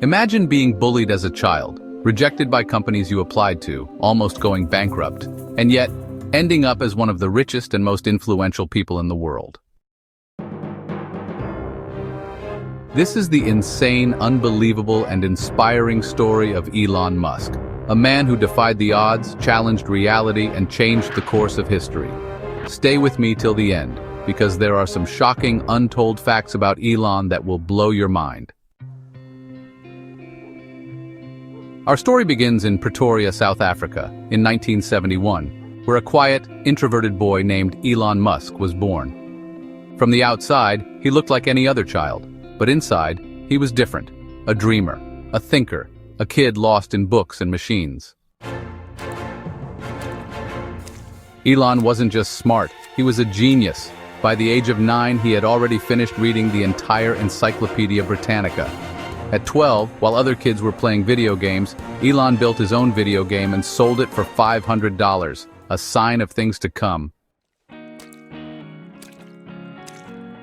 Imagine being bullied as a child, rejected by companies you applied to, almost going bankrupt, and yet ending up as one of the richest and most influential people in the world. This is the insane, unbelievable, and inspiring story of Elon Musk, a man who defied the odds, challenged reality, and changed the course of history. Stay with me till the end, because there are some shocking, untold facts about Elon that will blow your mind. Our story begins in Pretoria, South Africa, in 1971, where a quiet, introverted boy named Elon Musk was born. From the outside, he looked like any other child, but inside, he was different, a dreamer, a thinker, a kid lost in books and machines. Elon wasn't just smart, he was a genius. By the age of 9, he had already finished reading the entire Encyclopedia Britannica. At 12, while other kids were playing video games, Elon built his own video game and sold it for $500, a sign of things to come.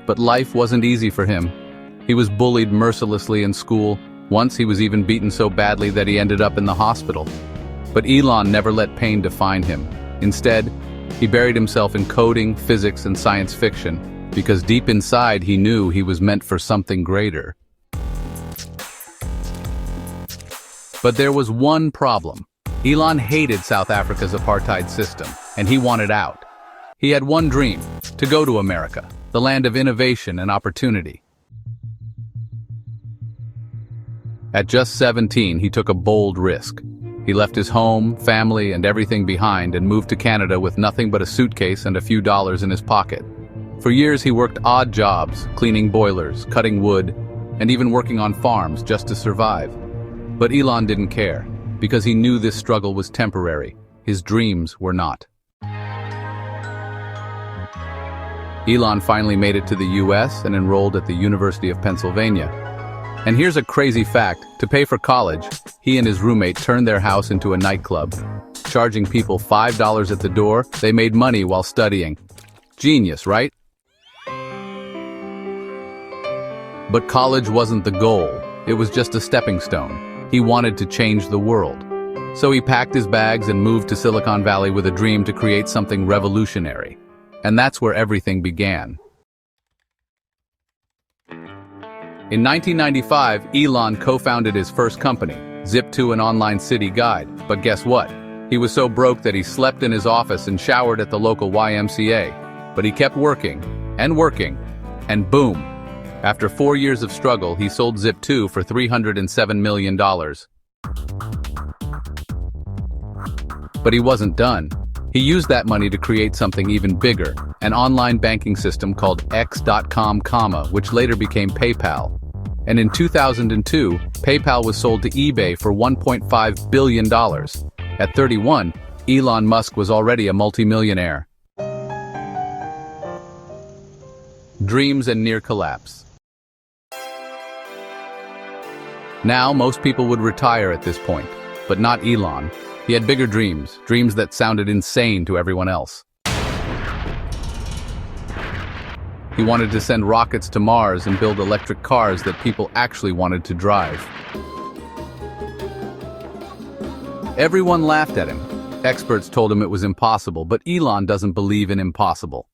But life wasn't easy for him. He was bullied mercilessly in school. Once he was even beaten so badly that he ended up in the hospital. But Elon never let pain define him. Instead, he buried himself in coding, physics, and science fiction, because deep inside he knew he was meant for something greater. But there was one problem. Elon hated South Africa's apartheid system, and he wanted out. He had one dream, to go to America, the land of innovation and opportunity. At just 17, he took a bold risk. He left his home, family, and everything behind and moved to Canada with nothing but a suitcase and a few dollars in his pocket. For years he worked odd jobs, cleaning boilers, cutting wood, and even working on farms just to survive. But Elon didn't care, because he knew this struggle was temporary. His dreams were not. Elon finally made it to the US and enrolled at the University of Pennsylvania. And here's a crazy fact. To pay for college, he and his roommate turned their house into a nightclub. Charging people $5 at the door, they made money while studying. Genius, right? But college wasn't the goal. It was just a stepping stone. He wanted to change the world. So he packed his bags and moved to Silicon Valley with a dream to create something revolutionary. And that's where everything began. In 1995, Elon co-founded his first company, Zip2, an online city guide. But guess what? He was so broke that he slept in his office and showered at the local YMCA. But he kept working, and boom! After 4 years of struggle, he sold Zip2 for $307 million. But he wasn't done. He used that money to create something even bigger, an online banking system called X.com, which later became PayPal. And in 2002, PayPal was sold to eBay for $1.5 billion. At 31, Elon Musk was already a multimillionaire. Dreams and near collapse. Now, most people would retire at this point, but not Elon. He had bigger dreams, dreams that sounded insane to everyone else. He wanted to send rockets to Mars and build electric cars that people actually wanted to drive. Everyone laughed at him. Experts told him it was impossible, but Elon doesn't believe in impossible.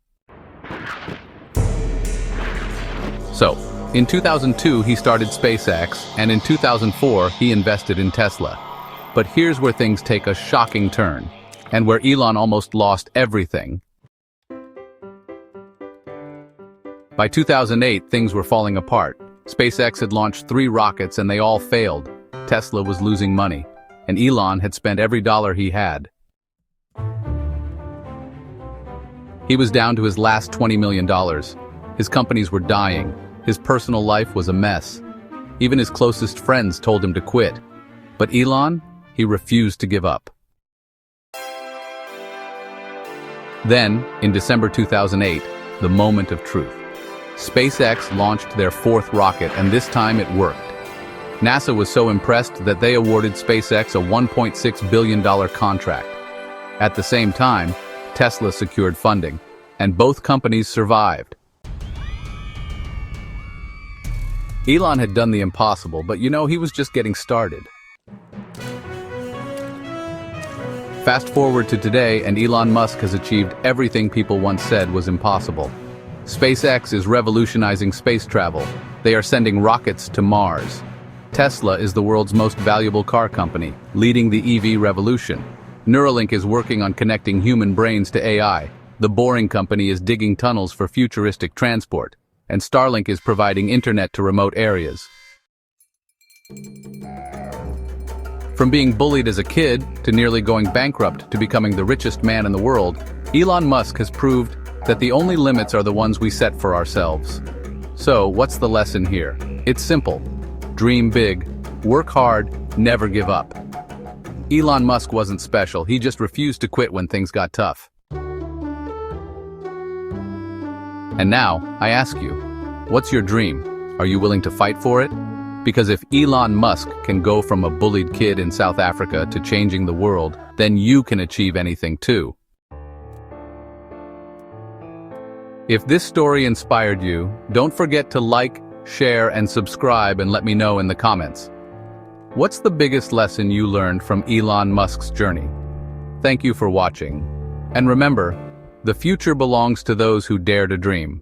So, in 2002, he started SpaceX, and in 2004, he invested in Tesla. But here's where things take a shocking turn, and where Elon almost lost everything. By 2008, things were falling apart. SpaceX had launched 3 rockets and they all failed. Tesla was losing money, and Elon had spent every dollar he had. He was down to his last $20 million. His companies were dying. His personal life was a mess. Even his closest friends told him to quit. But Elon, he refused to give up. Then, in December 2008, the moment of truth. SpaceX launched their 4th rocket, and this time it worked. NASA was so impressed that they awarded SpaceX a $1.6 billion contract. At the same time, Tesla secured funding, and both companies survived. Elon had done the impossible, but he was just getting started. Fast forward to today, and Elon Musk has achieved everything people once said was impossible. SpaceX is revolutionizing space travel. They are sending rockets to Mars. Tesla is the world's most valuable car company, leading the EV revolution. Neuralink is working on connecting human brains to AI. The Boring Company is digging tunnels for futuristic transport. And Starlink is providing internet to remote areas. From being bullied as a kid, to nearly going bankrupt, to becoming the richest man in the world, Elon Musk has proved that the only limits are the ones we set for ourselves. So, what's the lesson here? It's simple. Dream big, work hard, never give up. Elon Musk wasn't special, he just refused to quit when things got tough. And now, I ask you, what's your dream? Are you willing to fight for it? Because if Elon Musk can go from a bullied kid in South Africa to changing the world, then you can achieve anything too. If this story inspired you, don't forget to like, share, and subscribe, and let me know in the comments. What's the biggest lesson you learned from Elon Musk's journey? Thank you for watching. And remember, the future belongs to those who dare to dream.